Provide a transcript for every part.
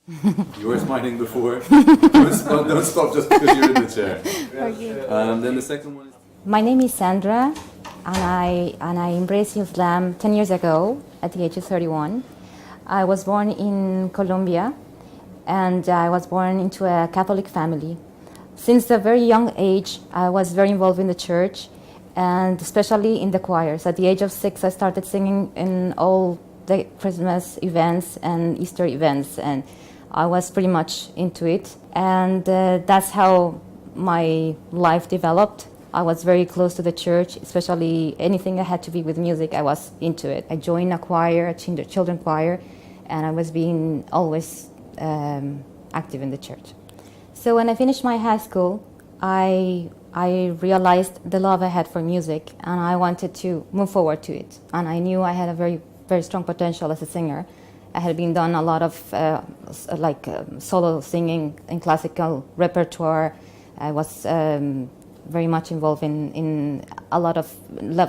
You were smiling before. Don't stop just because you're in the chair. Okay. Then the second one is... My name is Sandra, and I embraced Islam 10 years ago at the age of 31. I was born in Colombia, and I was born into a Catholic family. Since a very young age, I was very involved in the church, and especially in the choirs. At the age of 6, I started singing in all the Christmas events and Easter events, and I was pretty much into it. And that's how my life developed. I was very close to the church, especially anything that had to be with music, I was into it. I joined a choir, a children's choir, and I was being always active in the church. So when I finished my high school, I realized the love I had for music, and I wanted to move forward to it. And I knew I had a very, very strong potential as a singer. I had been done a lot of solo singing in classical repertoire. I was very much involved in a lot of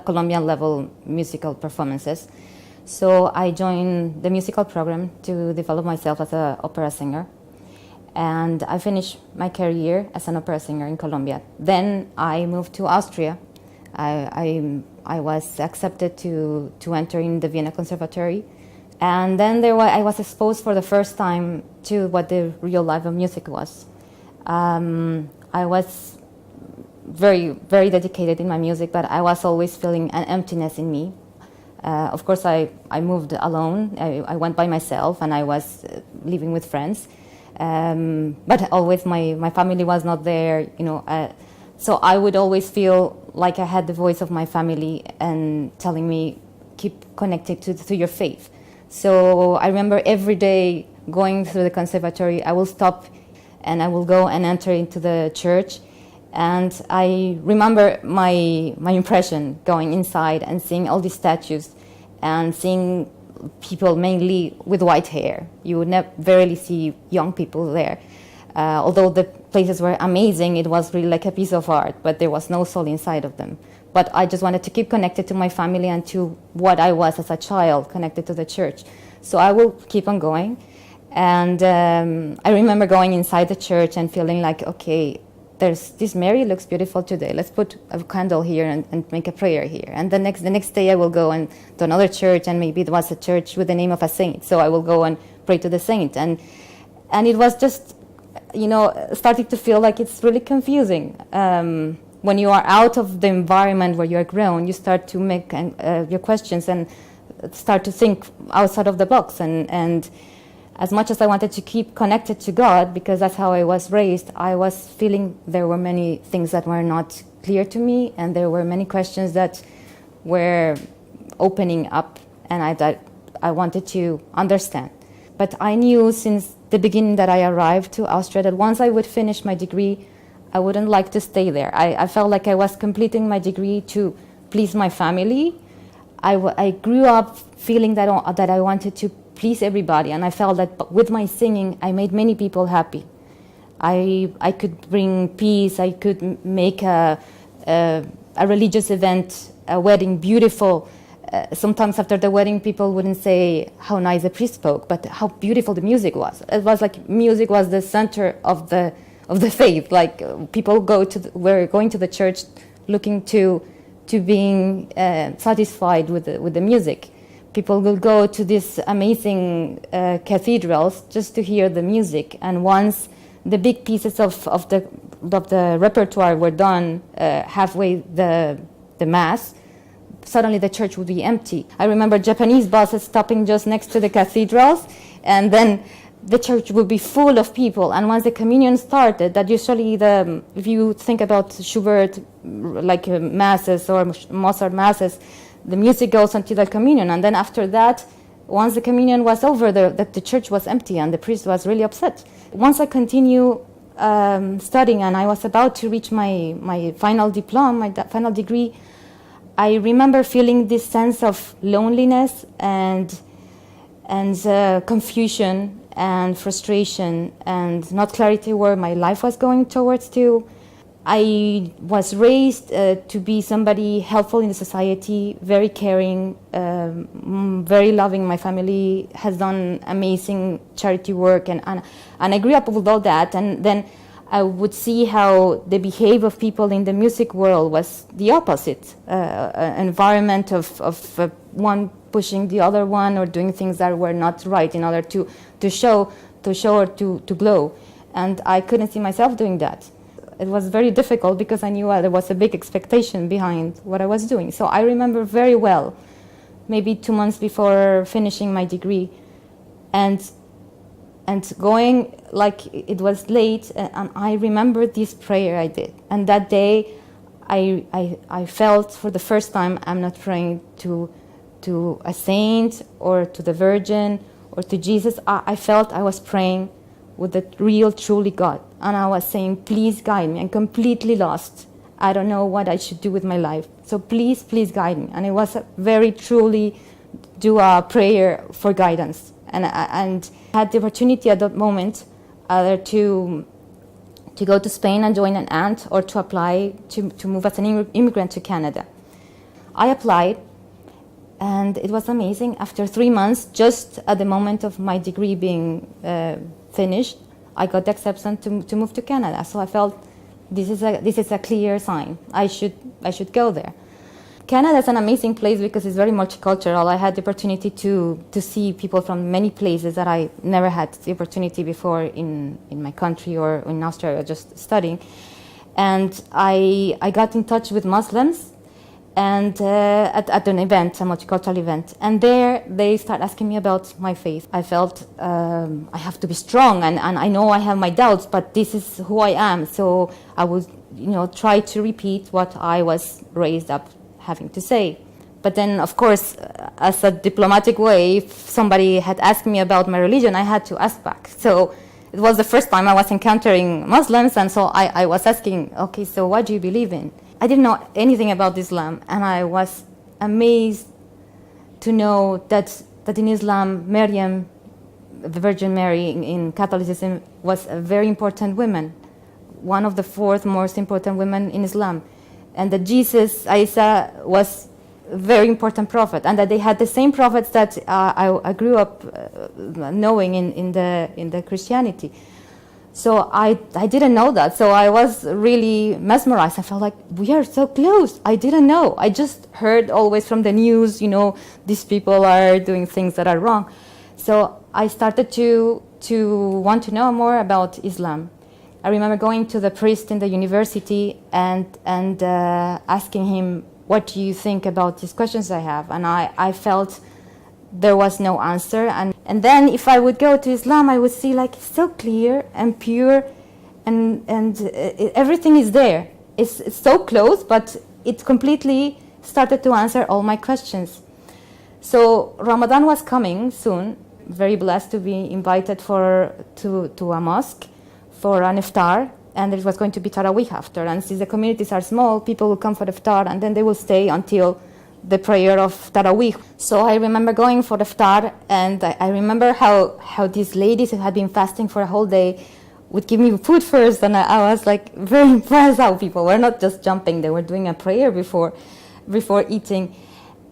Colombian level musical performances. So I joined the musical program to develop myself as an opera singer. And I finished my career as an opera singer in Colombia. Then I moved to Austria. I was accepted to enter in the Vienna Conservatory. And then I was exposed for the first time to what the real life of music was. I was very, very dedicated in my music, but I was always feeling an emptiness in me. Of course, I moved alone. I went by myself, and I was living with friends. But always my family was not there, so I would always feel like I had the voice of my family and telling me, keep connected to your faith. So I remember every day going through the conservatory, I will stop and I will go and enter into the church. And I remember my impression going inside and seeing all these statues and seeing people mainly with white hair. You would rarely see young people there. Although the places were amazing, it was really like a piece of art, but there was no soul inside of them. But I just wanted to keep connected to my family and to what I was as a child, connected to the church. So I will keep on going. And I remember going inside the church and feeling like, okay, this Mary looks beautiful today. Let's put a candle here and make a prayer here. And the next day I will go and to another church, and maybe it was a church with the name of a saint. So I will go and pray to the saint. And it was just, starting to feel like it's really confusing. When you are out of the environment where you are grown, you start to make your questions and start to think outside of the box. And as much as I wanted to keep connected to God, because that's how I was raised, I was feeling there were many things that were not clear to me, and there were many questions that were opening up, and I wanted to understand. But I knew since the beginning that I arrived to Austria that once I would finish my degree, I wouldn't like to stay there. I felt like I was completing my degree to please my family. I grew up feeling that I wanted to please everybody, and I felt that with my singing, I made many people happy. I could bring peace. I could make a religious event, a wedding, beautiful. Sometimes after the wedding, people wouldn't say how nice the priest spoke, but how beautiful the music was. It was like music was the center of the faith. Like people were going to the church looking to being satisfied with the music. People will go to these amazing cathedrals just to hear the music. And once the big pieces of the repertoire were done, halfway the mass, suddenly the church would be empty. I remember Japanese buses stopping just next to the cathedrals, and then the church would be full of people. And once the communion started, that usually if you think about Schubert, like masses or Mozart masses, the music goes until the communion, and then after that, once the communion was over, the church was empty, and the priest was really upset. Once I continue studying, and I was about to reach my final diploma, my final degree, I remember feeling this sense of loneliness and confusion and frustration and not clarity where my life was going towards to. I was raised to be somebody helpful in the society, very caring, very loving. My family has done amazing charity work, and I grew up with all that. And then I would see how the behavior of people in the music world was the opposite, environment of one pushing the other one or doing things that were not right in order to show or to glow. And I couldn't see myself doing that. It was very difficult because I knew there was a big expectation behind what I was doing. So I remember very well, maybe 2 months before finishing my degree, and going, like, it was late, and I remember this prayer I did. And that day, I felt for the first time I'm not praying to a saint or to the Virgin or to Jesus. I felt I was praying with the real, truly God. And I was saying, please guide me. I'm completely lost. I don't know what I should do with my life. So please, please guide me. And it was a very truly do a prayer for guidance. And I had the opportunity at that moment either to go to Spain and join an aunt or to apply to move as an immigrant to Canada. I applied, and it was amazing. After 3 months, just at the moment of my degree being finished, I got the acceptance to move to Canada. So I felt this is a clear sign. I should go there. Canada is an amazing place because it's very multicultural. I had the opportunity to see people from many places that I never had the opportunity before in my country or in Australia, just studying. And I got in touch with Muslims and at an event, a multicultural event. And there they start asking me about my faith. I felt I have to be strong, and I know I have my doubts, but this is who I am. So I would try to repeat what I was raised up having to say. But then, of course, as a diplomatic way, if somebody had asked me about my religion, I had to ask back. So it was the first time I was encountering Muslims, and so I was asking, okay, so what do you believe in? I didn't know anything about Islam, and I was amazed to know that in Islam, Maryam, the Virgin Mary in Catholicism, was a very important woman, one of the 4th most important women in Islam. And that Jesus, Isa, was a very important prophet, and that they had the same prophets that I grew up knowing in the Christianity. So I didn't know that. So I was really mesmerized. I felt like we are so close. I didn't know. I just heard always from the news, these people are doing things that are wrong. So I started to want to know more about Islam. I remember going to the priest in the university and asking him, what do you think about these questions I have? And I felt there was no answer. And then if I would go to Islam, I would see like so clear and pure, and everything is there. It's so close, but it completely started to answer all my questions. So Ramadan was coming soon. Very blessed to be invited to a mosque for an iftar, and it was going to be Taraweeh after. And since the communities are small, people will come for the iftar, and then they will stay until the prayer of Taraweeh. So I remember going for the iftar, and I remember how these ladies who had been fasting for a whole day would give me food first, and I was like very impressed how people were not just jumping, they were doing a prayer before eating.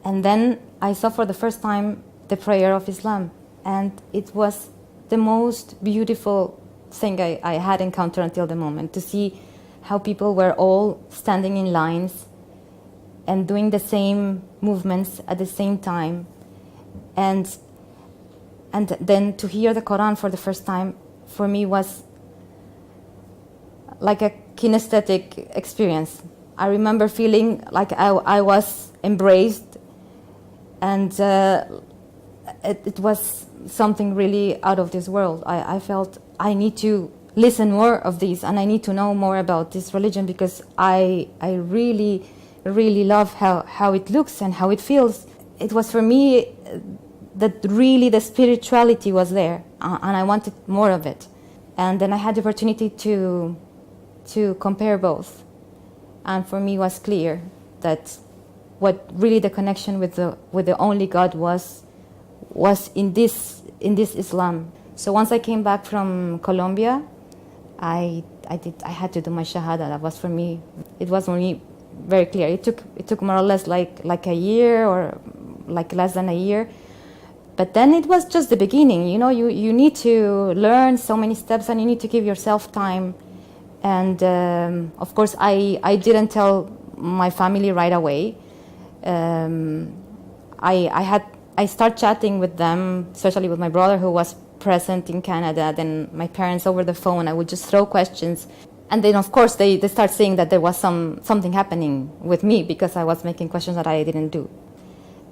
And then I saw for the first time the prayer of Islam, and it was the most beautiful thing I had encountered until the moment, to see how people were all standing in lines and doing the same movements at the same time, and then to hear the Quran for the first time for me was like a kinesthetic experience. I remember feeling like I was embraced, and it was something really out of this world. I felt I need to listen more of these, and I need to know more about this religion, because I really, really love how it looks and how it feels. It was for me that really the spirituality was there, and I wanted more of it. And then I had the opportunity to compare both, and for me it was clear that what really the connection with the only God was in this Islam. So once I came back from Colombia, I had to do my shahada. That was for me. It was for me very clear. It took more or less like a year or like less than a year. But then it was just the beginning. You know, you need to learn so many steps, and you need to give yourself time. And of course, I didn't tell my family right away. I started chatting with them, especially with my brother who was present in Canada, then my parents over the phone. I would just throw questions. And then, of course, they start seeing that there was something happening with me because I was making questions that I didn't do.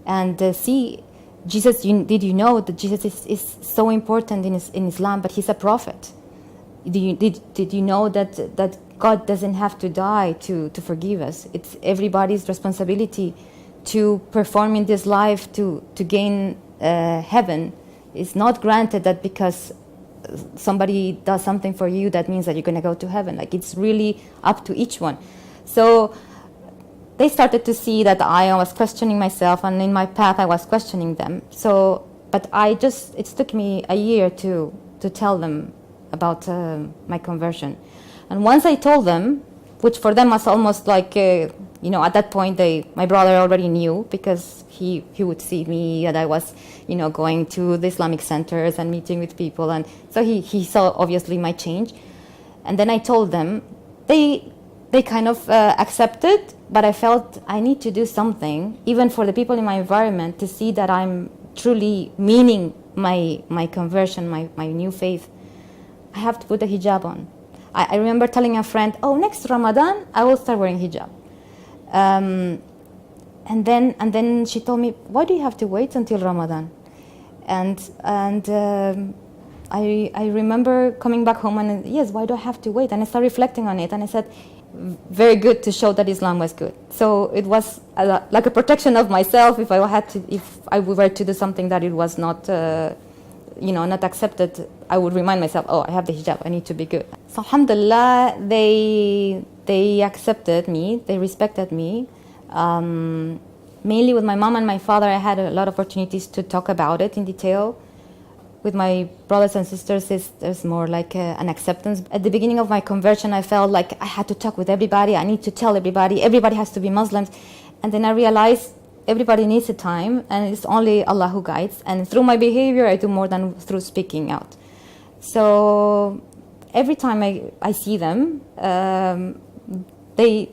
And see, Jesus, did you know that Jesus is so important in Islam, but he's a prophet? Did you know that God doesn't have to die to forgive us? It's everybody's responsibility to perform in this life to gain heaven. It's not granted that because somebody does something for you, that means that you're going to go to heaven. Like, it's really up to each one. So they started to see that I was questioning myself, and in my path I was questioning them. So, but it took me a year to tell them about my conversion. And once I told them, which for them was almost like, at that point my brother already knew, because he would see me that I was, going to the Islamic centers and meeting with people. And so he saw obviously my change. And then I told them, they kind of accepted, but I felt I need to do something, even for the people in my environment, to see that I'm truly meaning my conversion, my new faith. I have to put the hijab on. I remember telling a friend, next Ramadan, I will start wearing hijab. And then she told me, why do you have to wait until Ramadan? And I remember coming back home and, yes, why do I have to wait? And I started reflecting on it, and I said, very good to show that Islam was good. So it was like a protection of myself if I were to do something that it was not, not accepted. I would remind myself, I have the hijab, I need to be good. So alhamdulillah, they accepted me, they respected me. Mainly with my mom and my father, I had a lot of opportunities to talk about it in detail. With my brothers and sisters, there's more like an acceptance. At the beginning of my conversion, I felt like I had to talk with everybody. I need to tell everybody has to be Muslims. And then I realized everybody needs a time, and it's only Allah who guides. And through my behavior, I do more than through speaking out. So every time I see them, they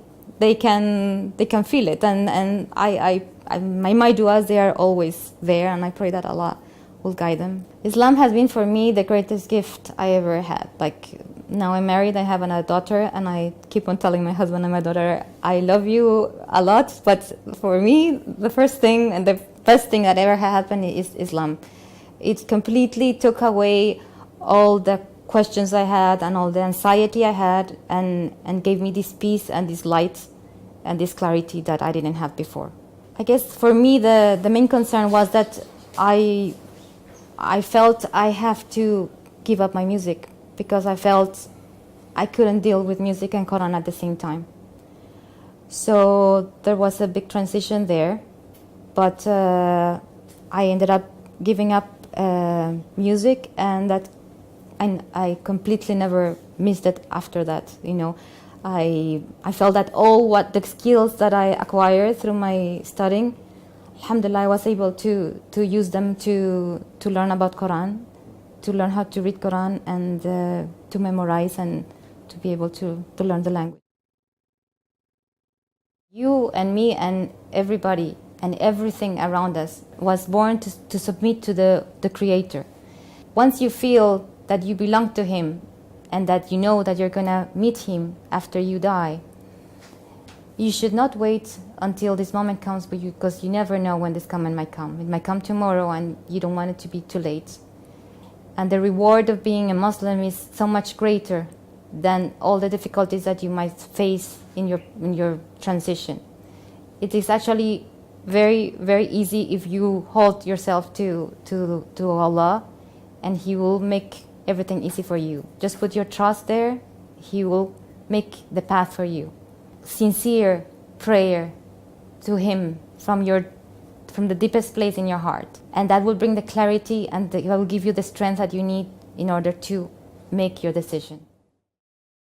can feel it. And my du'as, they are always there, and I pray that Allah will guide them. Islam has been for me the greatest gift I ever had. Like, now I'm married, I have a daughter, and I keep on telling my husband and my daughter, I love you a lot, but for me, the first thing and the best thing that ever happened is Islam. It completely took away all the questions I had and all the anxiety I had, and gave me this peace and this light and this clarity that I didn't have before. I guess for me, the main concern was that I felt I have to give up my music, because I felt I couldn't deal with music and Quran at the same time. So there was a big transition there, but I ended up giving up music, and I completely never missed it after that. I felt that all the skills that I acquired through my studying, alhamdulillah, I was able to use them to learn about Quran, to learn how to read Quran, and to memorize, and to be able to learn the language. You and me and everybody and everything around us was born to submit to the Creator. Once you feel that you belong to Him, and that you know that you're going to meet Him after you die, you should not wait until this moment comes, because you never know when this moment might come. It might come tomorrow, and you don't want it to be too late. And the reward of being a Muslim is so much greater than all the difficulties that you might face in your transition. It is actually very, very easy if you hold yourself to Allah, and He will make everything easy for you. Just put your trust there. He will make the path for you. Sincere prayer to Him from the deepest place in your heart, and that will bring the clarity, and that will give you the strength that you need in order to make your decision.